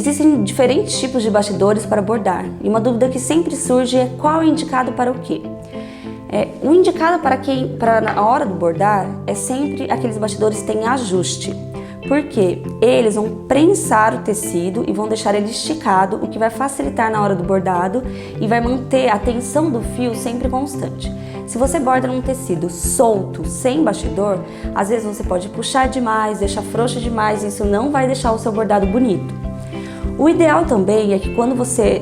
Existem diferentes tipos de bastidores para bordar e uma dúvida que sempre surge é qual é indicado para o quê? O indicado para na hora do bordar é sempre aqueles bastidores que têm ajuste, porque eles vão prensar o tecido e vão deixar ele esticado, o que vai facilitar na hora do bordado e vai manter a tensão do fio sempre constante. Se você borda num tecido solto, sem bastidor, às vezes você pode puxar demais, deixar frouxo demais, e isso não vai deixar o seu bordado bonito. O ideal também é que quando você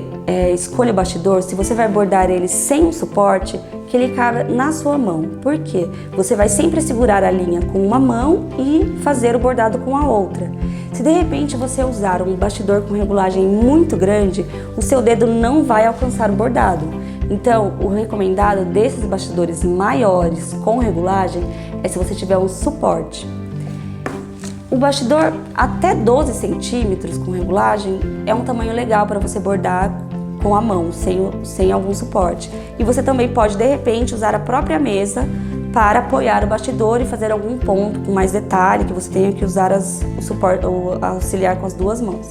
escolha o bastidor, se você vai bordar ele sem um suporte, que ele caiba na sua mão. Por quê? Você vai sempre segurar a linha com uma mão e fazer o bordado com a outra. Se de repente você usar um bastidor com regulagem muito grande, o seu dedo não vai alcançar o bordado. Então, o recomendado desses bastidores maiores com regulagem é se você tiver um suporte. O bastidor até 12 centímetros com regulagem é um tamanho legal para você bordar com a mão, sem algum suporte. E você também pode, de repente, usar a própria mesa para apoiar o bastidor e fazer algum ponto com mais detalhe, que você tenha que usar o auxiliar com as duas mãos.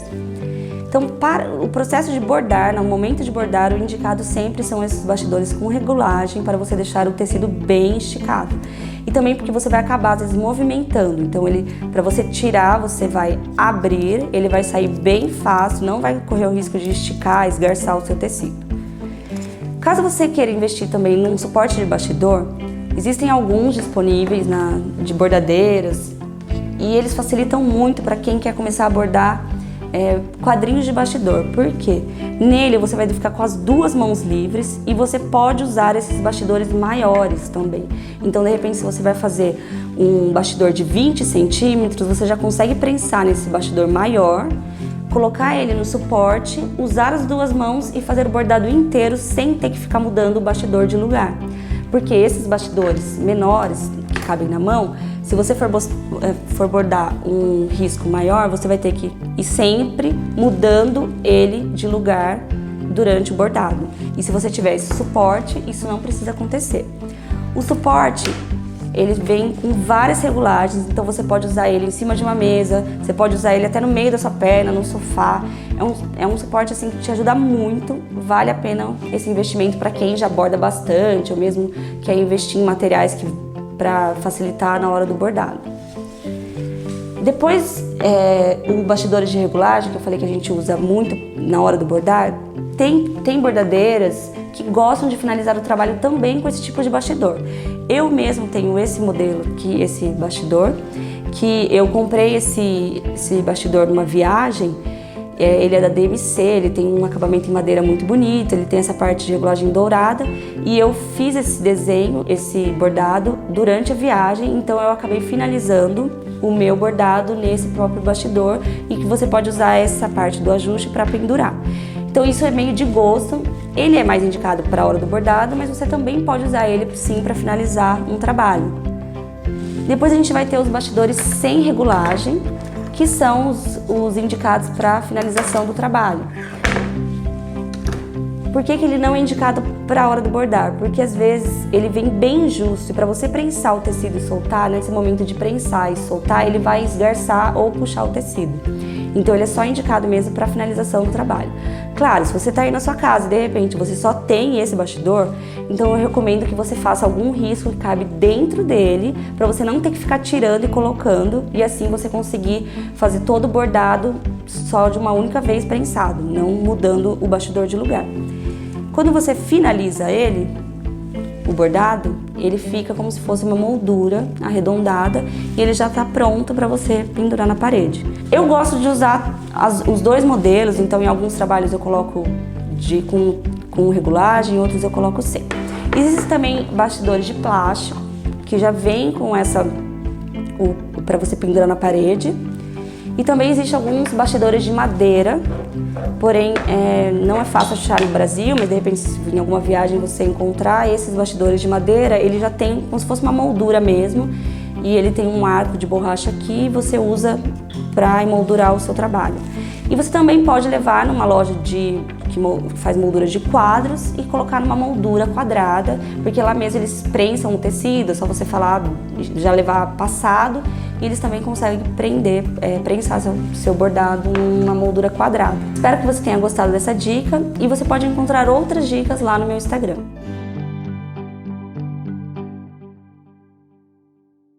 Então, para o processo de bordar, no momento de bordar, o indicado sempre são esses bastidores com regulagem para você deixar o tecido bem esticado. E também porque você vai acabar, às vezes, movimentando. Então, para você tirar, você vai abrir, ele vai sair bem fácil, não vai correr o risco de esticar, esgarçar o seu tecido. Caso você queira investir também num suporte de bastidor, existem alguns disponíveis de bordadeiras e eles facilitam muito para quem quer começar a bordar quadrinhos de bastidor. Por quê? Nele você vai ficar com as duas mãos livres e você pode usar esses bastidores maiores também. Então, de repente, se você vai fazer um bastidor de 20 centímetros, você já consegue prensar nesse bastidor maior, colocar ele no suporte, usar as duas mãos e fazer o bordado inteiro sem ter que ficar mudando o bastidor de lugar. Porque esses bastidores menores, que cabem na mão, se você for bordar um risco maior, você vai ter que ir sempre mudando ele de lugar durante o bordado. E se você tiver esse suporte, isso não precisa acontecer. O suporte, ele vem com várias regulagens, então você pode usar ele em cima de uma mesa, você pode usar ele até no meio da sua perna, no sofá. É um suporte assim, que te ajuda muito, vale a pena esse investimento para quem já borda bastante, ou mesmo quer investir em materiais para facilitar na hora do bordado. Depois, o bastidores de regulagem, que eu falei que a gente usa muito na hora do bordar, tem bordadeiras que gostam de finalizar o trabalho também com esse tipo de bastidor. Eu mesmo tenho esse modelo aqui, esse bastidor, que eu comprei esse bastidor numa viagem. Ele é da DMC, ele tem um acabamento em madeira muito bonito, ele tem essa parte de regulagem dourada e eu fiz esse desenho, esse bordado durante a viagem, então eu acabei finalizando o meu bordado nesse próprio bastidor e que você pode usar essa parte do ajuste para pendurar. Então isso é meio de gosto, ele é mais indicado para a hora do bordado, mas você também pode usar ele sim para finalizar um trabalho. Depois a gente vai ter os bastidores sem regulagem, que são os indicados para a finalização do trabalho. Por que ele não é indicado para a hora do bordar? Porque às vezes ele vem bem justo e para você prensar o tecido e soltar, nesse momento de prensar e soltar, ele vai esgarçar ou puxar o tecido. Então ele é só indicado mesmo para a finalização do trabalho. Claro, se você está aí na sua casa e de repente você só tem esse bastidor, então eu recomendo que você faça algum risco que cabe dentro dele, para você não ter que ficar tirando e colocando, e assim você conseguir fazer todo o bordado só de uma única vez prensado, não mudando o bastidor de lugar. Quando você finaliza ele, o bordado, ele fica como se fosse uma moldura arredondada e ele já está pronto para você pendurar na parede. Eu gosto de usar os dois modelos, então em alguns trabalhos eu coloco com regulagem, em outros eu coloco sem. Existem também bastidores de plástico, que já vem com para você pendurar na parede. E também existem alguns bastidores de madeira, porém não é fácil achar no Brasil, mas de repente se em alguma viagem você encontrar esses bastidores de madeira, ele já tem como se fosse uma moldura mesmo, e ele tem um arco de borracha aqui e você usa para emoldurar o seu trabalho. E você também pode levar numa loja que faz moldura de quadros e colocar numa moldura quadrada, porque lá mesmo eles prensam o tecido, é só você falar, já levar passado, e eles também conseguem prensar seu bordado numa moldura quadrada. Espero que você tenha gostado dessa dica e você pode encontrar outras dicas lá no meu Instagram.